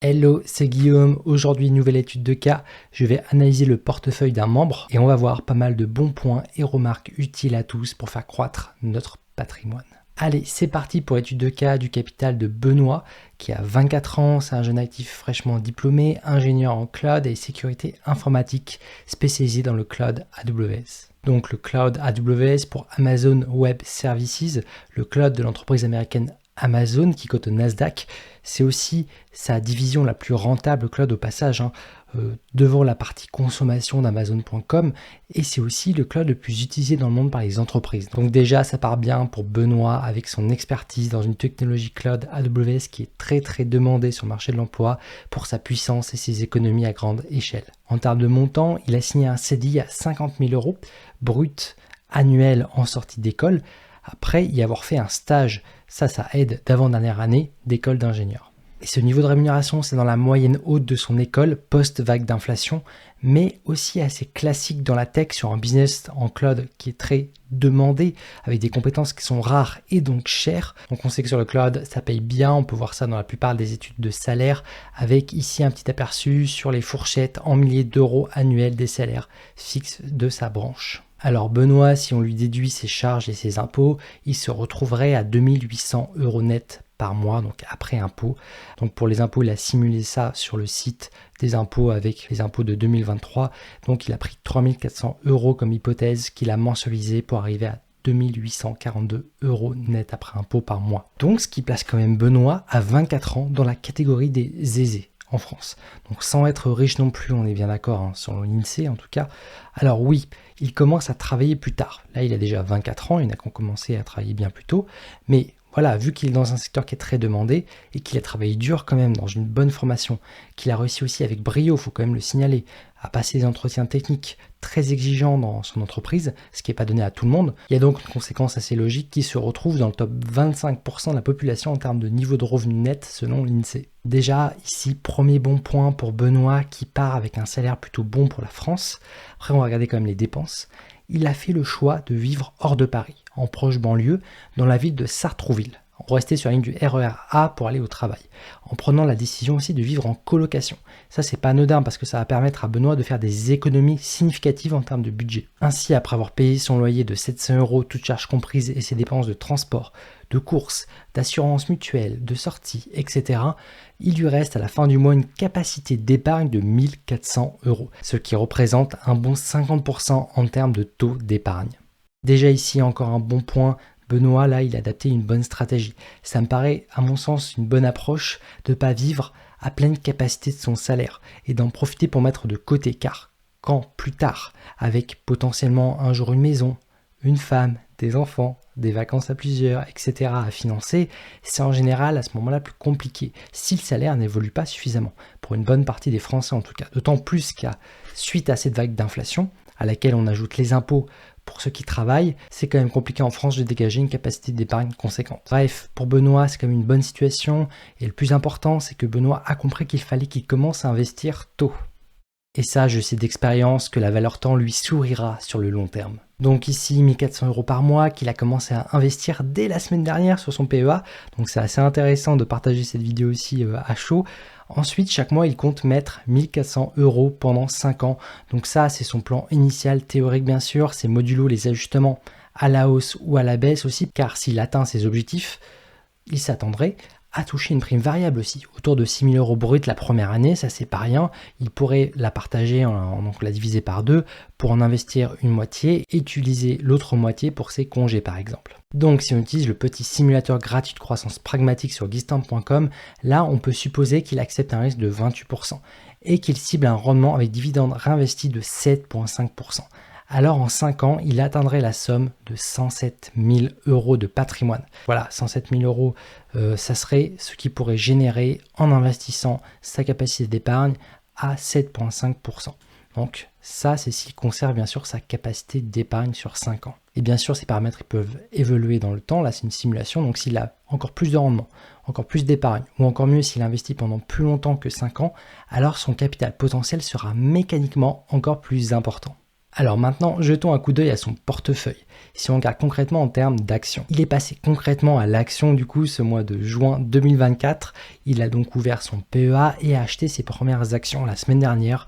Hello, c'est Guillaume. Aujourd'hui, nouvelle étude de cas. Je vais analyser le portefeuille d'un membre et on va voir pas mal de bons points et remarques utiles à tous pour faire croître notre patrimoine. Allez, c'est parti pour étude de cas du capital de Benoît, qui a 24 ans, c'est un jeune actif fraîchement diplômé, ingénieur en cloud et sécurité informatique, spécialisé dans le cloud AWS. Donc le cloud AWS pour Amazon Web Services, le cloud de l'entreprise américaine Amazon qui cote au Nasdaq. C'est aussi sa division la plus rentable cloud au passage, devant la partie consommation d'Amazon.com, et c'est aussi le cloud le plus utilisé dans le monde par les entreprises. Donc déjà, ça part bien pour Benoît avec son expertise dans une technologie cloud AWS qui est très demandée sur le marché de l'emploi pour sa puissance et ses économies à grande échelle. En termes de montant, il a signé un CDI à 50 000 € brut annuel en sortie d'école, après y avoir fait un stage. Ça aide d'avant-dernière année d'école d'ingénieur. Et ce niveau de rémunération, c'est dans la moyenne haute de son école, post-vague d'inflation, mais aussi assez classique dans la tech sur un business en cloud qui est très demandé, avec des compétences qui sont rares et donc chères. Donc on sait que sur le cloud, ça paye bien, on peut voir ça dans la plupart des études de salaire, avec ici un petit aperçu sur les fourchettes en milliers d'euros annuels des salaires fixes de sa branche. Alors Benoît, si on lui déduit ses charges et ses impôts, il se retrouverait à 2800 € net par mois, donc après impôts. Donc pour les impôts, il a simulé ça sur le site des impôts avec les impôts de 2023. Donc il a pris 3400 € comme hypothèse qu'il a mensualisé pour arriver à 2842 € net après impôts par mois. Donc ce qui place quand même Benoît à 24 ans dans la catégorie des aisés en France. Donc sans être riche non plus, on est bien d'accord, selon l'INSEE en tout cas. Alors oui, il commence à travailler plus tard. Là, il a déjà 24 ans, il n'a qu'à commencer à travailler bien plus tôt. Mais voilà, vu qu'il est dans un secteur qui est très demandé et qu'il a travaillé dur quand même dans une bonne formation, qu'il a réussi aussi avec brio, il faut quand même le signaler, à passer des entretiens techniques très exigeants dans son entreprise, ce qui n'est pas donné à tout le monde, il y a donc une conséquence assez logique qui se retrouve dans le top 25% de la population en termes de niveau de revenu net selon l'INSEE. Déjà, ici, premier bon point pour Benoît qui part avec un salaire plutôt bon pour la France. Après, on va regarder quand même les dépenses. Il a fait le choix de vivre hors de Paris, en proche banlieue, dans la ville de Sartrouville. On restait sur la ligne du RER A pour aller au travail, en prenant la décision aussi de vivre en colocation. Ça, c'est pas anodin parce que ça va permettre à Benoît de faire des économies significatives en termes de budget. Ainsi, après avoir payé son loyer de 700 €, toutes charges comprises, et ses dépenses de transport, de courses, d'assurance mutuelle, de sortie, etc., il lui reste à la fin du mois une capacité d'épargne de 1400 €, ce qui représente un bon 50% en termes de taux d'épargne. Déjà ici, encore un bon point, Benoît, là, il a adapté une bonne stratégie. Ça me paraît, à mon sens, une bonne approche de ne pas vivre à pleine capacité de son salaire et d'en profiter pour mettre de côté, car quand plus tard, avec potentiellement un jour une maison, une femme, des enfants, des vacances à plusieurs, etc. à financer, c'est en général à ce moment-là plus compliqué, si le salaire n'évolue pas suffisamment, pour une bonne partie des Français en tout cas. D'autant plus qu'à suite à cette vague d'inflation, à laquelle on ajoute les impôts pour ceux qui travaillent, c'est quand même compliqué en France de dégager une capacité d'épargne conséquente. Bref, pour Benoît, c'est quand même une bonne situation, et le plus important, c'est que Benoît a compris qu'il fallait qu'il commence à investir tôt. Et ça, je sais d'expérience que la valeur temps lui sourira sur le long terme. Donc ici, 1400 € par mois qu'il a commencé à investir dès la semaine dernière sur son PEA. Donc c'est assez intéressant de partager cette vidéo aussi à chaud. Ensuite, chaque mois, il compte mettre 1400 € pendant 5 ans. Donc ça, c'est son plan initial théorique bien sûr. C'est modulo les ajustements à la hausse ou à la baisse aussi. Car s'il atteint ses objectifs, il s'attendrait à toucher une prime variable aussi, autour de 6 000 € brut la première année, ça c'est pas rien. Il pourrait la partager, donc la diviser par 2 pour en investir une moitié et utiliser l'autre moitié pour ses congés par exemple. Donc si on utilise le petit simulateur gratuit de croissance pragmatique sur Guistamp.com, là on peut supposer qu'il accepte un risque de 28% et qu'il cible un rendement avec dividende réinvesti de 7,5%. Alors en 5 ans, il atteindrait la somme de 107 000 € de patrimoine. Voilà, 107 000 €, ça serait ce qui pourrait générer en investissant sa capacité d'épargne à 7,5%. Donc ça, c'est s'il conserve bien sûr sa capacité d'épargne sur 5 ans. Et bien sûr, ces paramètres ils peuvent évoluer dans le temps. Là, c'est une simulation, donc s'il a encore plus de rendement, encore plus d'épargne, ou encore mieux s'il investit pendant plus longtemps que 5 ans, alors son capital potentiel sera mécaniquement encore plus important. Alors maintenant, jetons un coup d'œil à son portefeuille. Si on regarde concrètement en termes d'action, il est passé concrètement à l'action du coup ce mois de juin 2024. Il a donc ouvert son PEA et a acheté ses premières actions la semaine dernière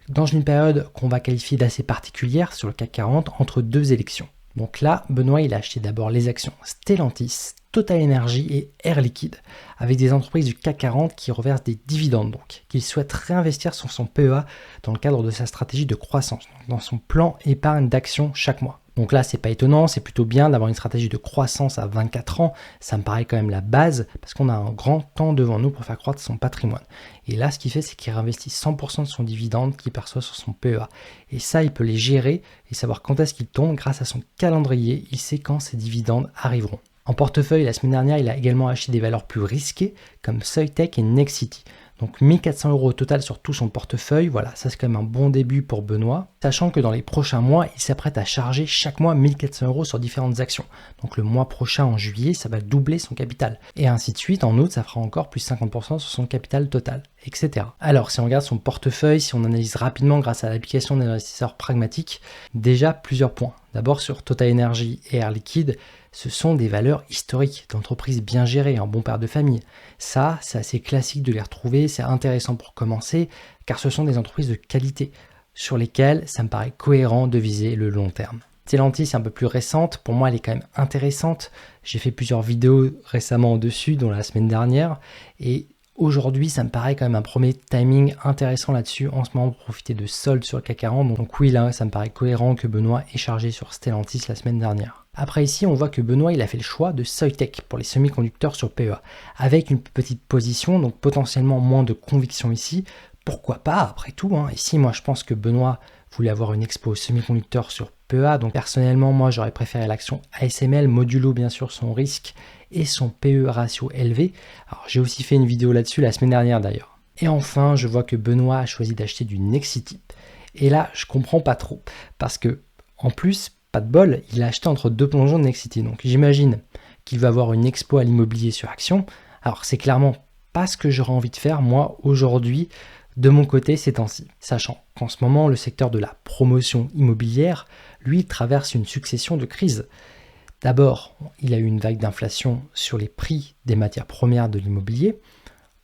dans une période qu'on va qualifier d'assez particulière sur le CAC 40 entre deux élections. Donc là, Benoît, il a acheté d'abord les actions Stellantis, Total Energy et Air Liquide, avec des entreprises du CAC 40 qui reversent des dividendes, donc qu'il souhaite réinvestir sur son PEA dans le cadre de sa stratégie de croissance, donc dans son plan épargne d'action chaque mois. Donc là, c'est pas étonnant, c'est plutôt bien d'avoir une stratégie de croissance à 24 ans, ça me paraît quand même la base, parce qu'on a un grand temps devant nous pour faire croître son patrimoine. Et là, ce qu'il fait, c'est qu'il réinvestit 100% de son dividende qu'il perçoit sur son PEA. Et ça, il peut les gérer et savoir quand est-ce qu'il tombe grâce à son calendrier, il sait quand ces dividendes arriveront. En portefeuille, la semaine dernière, il a également acheté des valeurs plus risquées comme Soitec et Nexity. Donc 1400 € au total sur tout son portefeuille, voilà, ça c'est quand même un bon début pour Benoît, sachant que dans les prochains mois, il s'apprête à charger chaque mois 1400 € sur différentes actions. Donc le mois prochain, en juillet, ça va doubler son capital. Et ainsi de suite, en août, ça fera encore plus 50% sur son capital total, etc. Alors si on regarde son portefeuille, si on analyse rapidement grâce à l'application d'investisseurs pragmatiques, déjà plusieurs points. D'abord sur Total Energy et Air Liquide, ce sont des valeurs historiques d'entreprises bien gérées, en bon père de famille. Ça, c'est assez classique de les retrouver, c'est intéressant pour commencer, car ce sont des entreprises de qualité, sur lesquelles ça me paraît cohérent de viser le long terme. Stellantis est un peu plus récente, pour moi elle est quand même intéressante. J'ai fait plusieurs vidéos récemment dessus, dont la semaine dernière, et aujourd'hui, ça me paraît quand même un premier timing intéressant là-dessus en ce moment pour profiter de soldes sur le CAC 40. Donc oui, là, ça me paraît cohérent que Benoît ait chargé sur Stellantis la semaine dernière. Après ici, on voit que Benoît, il a fait le choix de Soitec pour les semi-conducteurs sur PEA, avec une petite position, donc potentiellement moins de conviction ici. Pourquoi pas, après tout, hein. Ici, moi, je pense que Benoît voulait avoir une expo semi-conducteur sur PEA, donc personnellement, moi, j'aurais préféré l'action ASML, modulo bien sûr son risque et son PE ratio élevé. Alors j'ai aussi fait une vidéo là-dessus la semaine dernière d'ailleurs. Et enfin, je vois que Benoît a choisi d'acheter du Nexity. Et là, je comprends pas trop. Parce que, en plus, pas de bol, il a acheté entre deux plongeons de Nexity. Donc j'imagine qu'il va avoir une expo à l'immobilier sur action. Alors c'est clairement pas ce que j'aurais envie de faire, moi, aujourd'hui, de mon côté ces temps-ci. Sachant qu'en ce moment, le secteur de la promotion immobilière, lui, traverse une succession de crises. D'abord, il y a eu une vague d'inflation sur les prix des matières premières de l'immobilier.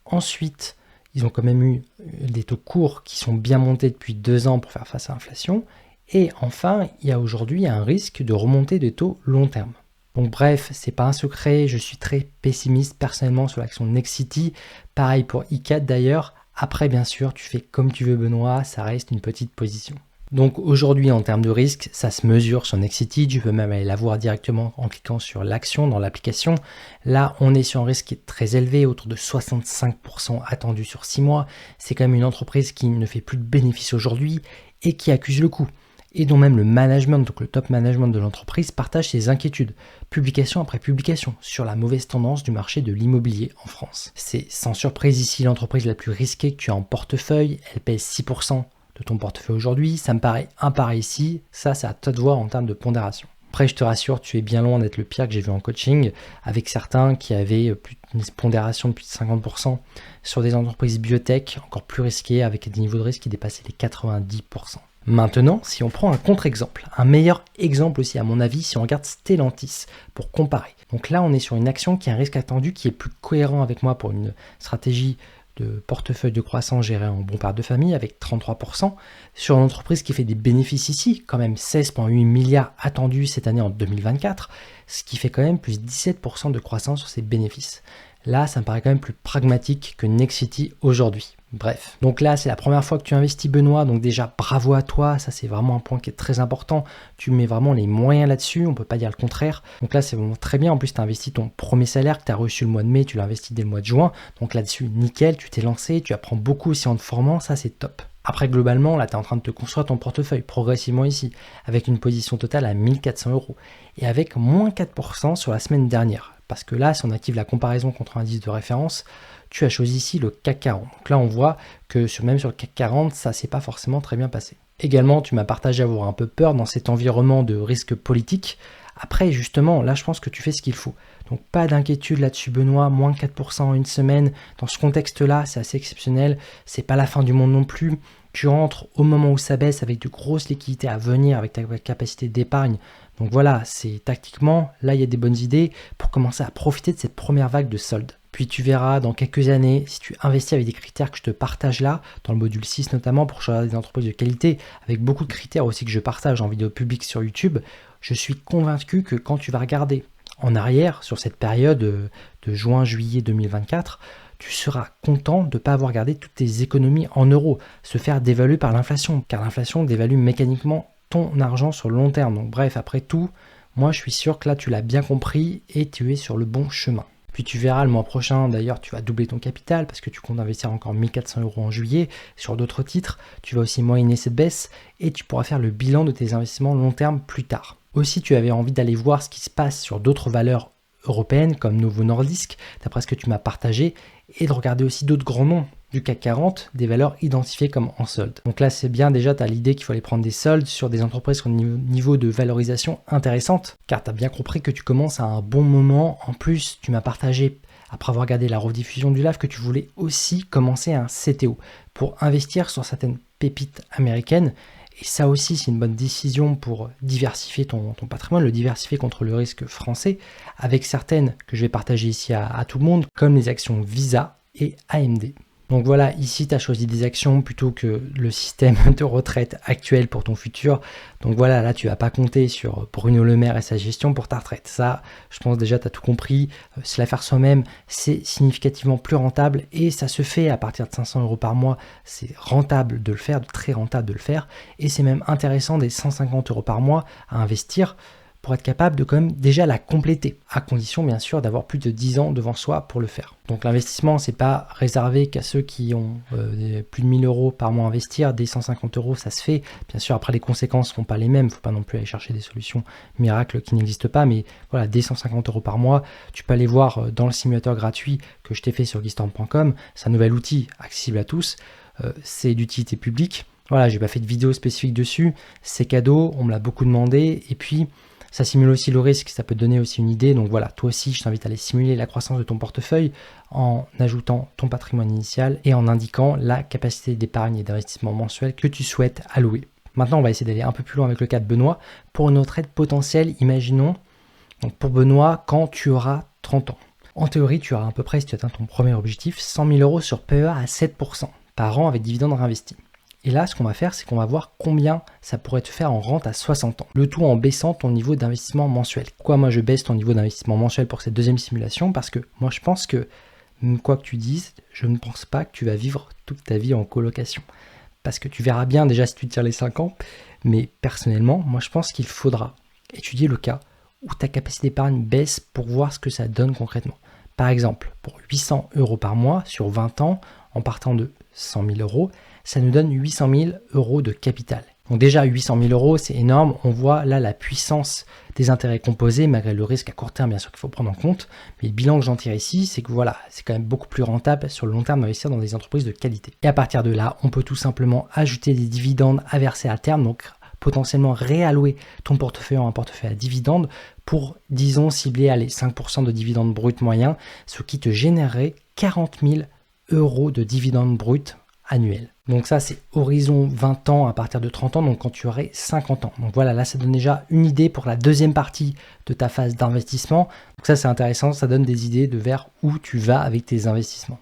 Ensuite, ils ont quand même eu des taux courts qui sont bien montés depuis 2 ans pour faire face à l'inflation. Et enfin, il y a aujourd'hui un risque de remontée des taux long terme. Donc bref, c'est pas un secret, je suis très pessimiste personnellement sur l'action Nexity. Pareil pour Icade d'ailleurs. Après, bien sûr, tu fais comme tu veux Benoît, ça reste une petite position. Donc aujourd'hui, en termes de risque, ça se mesure sur Nexity. Tu peux même aller la voir directement en cliquant sur l'action dans l'application. Là, on est sur un risque qui est très élevé, autour de 65% attendu sur 6 mois. C'est quand même une entreprise qui ne fait plus de bénéfices aujourd'hui et qui accuse le coup. Et dont même le management, donc le top management de l'entreprise, partage ses inquiétudes, publication après publication, sur la mauvaise tendance du marché de l'immobilier en France. C'est sans surprise ici l'entreprise la plus risquée que tu as en portefeuille, elle pèse 6% de ton portefeuille aujourd'hui, ça me paraît impar ici, ça c'est à toi de voir en termes de pondération. Après je te rassure, tu es bien loin d'être le pire que j'ai vu en coaching, avec certains qui avaient une pondération de plus de 50% sur des entreprises biotech encore plus risquées, avec des niveaux de risque qui dépassaient les 90%. Maintenant, si on prend un contre-exemple, un meilleur exemple aussi à mon avis, si on regarde Stellantis pour comparer. Donc là, on est sur une action qui a un risque attendu qui est plus cohérent avec moi pour une stratégie de portefeuille de croissance géré en bon père de famille avec 33%, sur une entreprise qui fait des bénéfices ici, quand même 16,8 milliards attendus cette année en 2024, ce qui fait quand même plus 17% de croissance sur ses bénéfices. Là, ça me paraît quand même plus pragmatique que Nexity aujourd'hui. Bref, donc là c'est la première fois que tu investis Benoît, donc déjà bravo à toi, ça c'est vraiment un point qui est très important, tu mets vraiment les moyens là-dessus, on peut pas dire le contraire, donc là c'est vraiment très bien, en plus tu as investi ton premier salaire que tu as reçu le mois de mai, tu l'as investi dès le mois de juin, donc là-dessus nickel, tu t'es lancé, tu apprends beaucoup aussi en te formant, ça c'est top. Après globalement, là tu es en train de te construire ton portefeuille progressivement ici, avec une position totale à 1400 € et avec moins 4% sur la semaine dernière. Parce que là, si on active la comparaison contre un indice de référence, tu as choisi ici le CAC 40. Donc là, on voit que même sur le CAC 40, ça s'est pas forcément très bien passé. Également, tu m'as partagé avoir un peu peur dans cet environnement de risque politique. Après, justement, là, je pense que tu fais ce qu'il faut. Donc, pas d'inquiétude là-dessus, Benoît. Moins 4% en une semaine. Dans ce contexte-là, c'est assez exceptionnel. C'est pas la fin du monde non plus. Tu rentres au moment où ça baisse avec de grosses liquidités à venir avec ta capacité d'épargne. Donc voilà, c'est tactiquement, là il y a des bonnes idées pour commencer à profiter de cette première vague de soldes. Puis tu verras dans quelques années, si tu investis avec des critères que je te partage là, dans le module 6 notamment, pour choisir des entreprises de qualité, avec beaucoup de critères aussi que je partage en vidéo publique sur YouTube, je suis convaincu que quand tu vas regarder en arrière sur cette période de juin-juillet 2024, tu seras content de ne pas avoir gardé toutes tes économies en euros, se faire dévaluer par l'inflation, car l'inflation dévalue mécaniquement ton argent sur le long terme. Donc bref, après tout, moi je suis sûr que là tu l'as bien compris et tu es sur le bon chemin. Puis tu verras le mois prochain, d'ailleurs, tu vas doubler ton capital parce que tu comptes investir encore 1400 € en juillet sur d'autres titres. Tu vas aussi moyenner cette baisse et tu pourras faire le bilan de tes investissements long terme plus tard. Aussi, tu avais envie d'aller voir ce qui se passe sur d'autres valeurs européennes comme Novo Nordisk, d'après ce que tu m'as partagé, et de regarder aussi d'autres grands noms du CAC 40, des valeurs identifiées comme en solde. Donc là, c'est bien déjà, tu as l'idée qu'il faut aller prendre des soldes sur des entreprises qui ont un niveau de valorisation intéressante, car tu as bien compris que tu commences à un bon moment. En plus, tu m'as partagé, après avoir regardé la rediffusion du live, que tu voulais aussi commencer un CTO pour investir sur certaines pépites américaines. Et ça aussi, c'est une bonne décision pour diversifier ton patrimoine, le diversifier contre le risque français, avec certaines que je vais partager ici à tout le monde, comme les actions Visa et AMD. Donc voilà, ici tu as choisi des actions plutôt que le système de retraite actuel pour ton futur. Donc voilà, là tu vas pas compter sur Bruno Le Maire et sa gestion pour ta retraite. Ça, je pense déjà tu as tout compris. Se la faire soi-même, c'est significativement plus rentable et ça se fait à partir de 500 € par mois. C'est rentable de le faire, très rentable de le faire. Et c'est même intéressant des 150 € par mois à investir pour être capable de quand même déjà la compléter, à condition bien sûr d'avoir plus de 10 ans devant soi pour le faire. Donc l'investissement, c'est pas réservé qu'à ceux qui ont plus de 1000 € par mois à investir, des 150 €, ça se fait. Bien sûr, après les conséquences ne seront pas les mêmes, il ne faut pas non plus aller chercher des solutions miracles qui n'existent pas, mais voilà, des 150 € par mois, tu peux aller voir dans le simulateur gratuit que je t'ai fait sur guistorm.com, c'est un nouvel outil accessible à tous, c'est d'utilité publique. Voilà, j'ai pas fait de vidéo spécifique dessus, c'est cadeau, on me l'a beaucoup demandé, et puis ça simule aussi le risque, ça peut te donner aussi une idée. Donc voilà, toi aussi, je t'invite à aller simuler la croissance de ton portefeuille en ajoutant ton patrimoine initial et en indiquant la capacité d'épargne et d'investissement mensuel que tu souhaites allouer. Maintenant, on va essayer d'aller un peu plus loin avec le cas de Benoît. Pour une retraite potentielle, imaginons, donc pour Benoît, quand tu auras 30 ans. En théorie, tu auras à peu près, si tu atteins ton premier objectif, 100 000 € sur PEA à 7% par an avec dividendes réinvestis. Et là, ce qu'on va faire, c'est qu'on va voir combien ça pourrait te faire en rente à 60 ans. Le tout en baissant ton niveau d'investissement mensuel. Pourquoi moi je baisse ton niveau d'investissement mensuel pour cette deuxième simulation? Parce que moi je pense que, quoi que tu dises, je ne pense pas que tu vas vivre toute ta vie en colocation. Parce que tu verras bien déjà si tu tires les 5 ans. Mais personnellement, moi je pense qu'il faudra étudier le cas où ta capacité d'épargne baisse pour voir ce que ça donne concrètement. Par exemple, pour 800 € par mois sur 20 ans, en partant de 100 000 €, ça nous donne 800 000 € de capital. Donc déjà 800 000 €, c'est énorme. On voit là la puissance des intérêts composés, malgré le risque à court terme bien sûr qu'il faut prendre en compte. Mais le bilan que j'en tire ici, c'est que voilà, c'est quand même beaucoup plus rentable sur le long terme d'investir dans des entreprises de qualité. Et à partir de là, on peut tout simplement ajouter des dividendes à verser à terme, donc potentiellement réallouer ton portefeuille en un portefeuille à dividendes pour, disons, cibler les 5% de dividendes bruts moyens, ce qui te générerait 40 000 € de dividendes bruts annuels. Donc ça, c'est horizon 20 ans à partir de 30 ans, donc quand tu aurais 50 ans. Donc voilà, là, ça donne déjà une idée pour la deuxième partie de ta phase d'investissement. Donc ça, c'est intéressant, ça donne des idées de vers où tu vas avec tes investissements.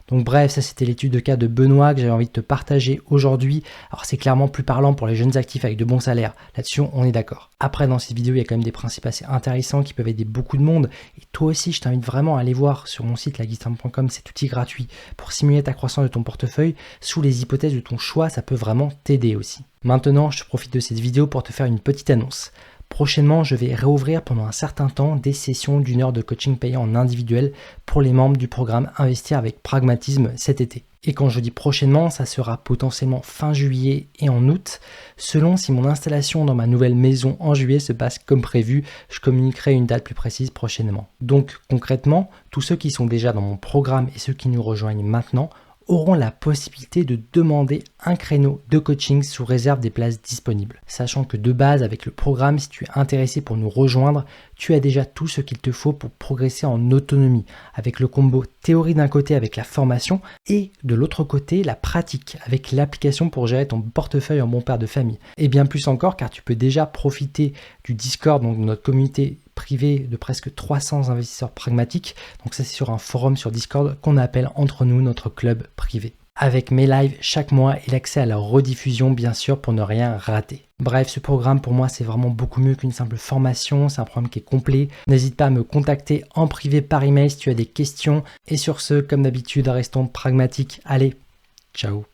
Donc bref, ça c'était l'étude de cas de Benoît que j'avais envie de te partager aujourd'hui. Alors c'est clairement plus parlant pour les jeunes actifs avec de bons salaires. Là-dessus, on est d'accord. Après, dans cette vidéo, il y a quand même des principes assez intéressants qui peuvent aider beaucoup de monde. Et toi aussi, je t'invite vraiment à aller voir sur mon site laguistorm.com cet outil gratuit pour simuler ta croissance de ton portefeuille sous les hypothèses de ton choix. Ça peut vraiment t'aider aussi. Maintenant, je profite de cette vidéo pour te faire une petite annonce. Prochainement, je vais réouvrir pendant un certain temps des sessions d'1 heure de coaching payant en individuel pour les membres du programme Investir avec pragmatisme cet été. Et quand je dis prochainement, ça sera potentiellement fin juillet et en août. Selon si mon installation dans ma nouvelle maison en juillet se passe comme prévu, je communiquerai une date plus précise prochainement. Donc concrètement, tous ceux qui sont déjà dans mon programme et ceux qui nous rejoignent maintenant auront la possibilité de demander un créneau de coaching sous réserve des places disponibles. Sachant que de base, avec le programme, si tu es intéressé pour nous rejoindre, tu as déjà tout ce qu'il te faut pour progresser en autonomie, avec le combo théorie d'un côté avec la formation et de l'autre côté la pratique avec l'application pour gérer ton portefeuille en bon père de famille. Et bien plus encore car tu peux déjà profiter du Discord, donc de notre communauté privée de presque 300 investisseurs pragmatiques. Donc ça c'est sur un forum sur Discord qu'on appelle entre nous notre club privé. Avec mes lives chaque mois et l'accès à la rediffusion bien sûr pour ne rien rater. Bref, ce programme pour moi c'est vraiment beaucoup mieux qu'une simple formation, c'est un programme qui est complet. N'hésite pas à me contacter en privé par email si tu as des questions. Et sur ce, comme d'habitude, restons pragmatiques. Allez, ciao.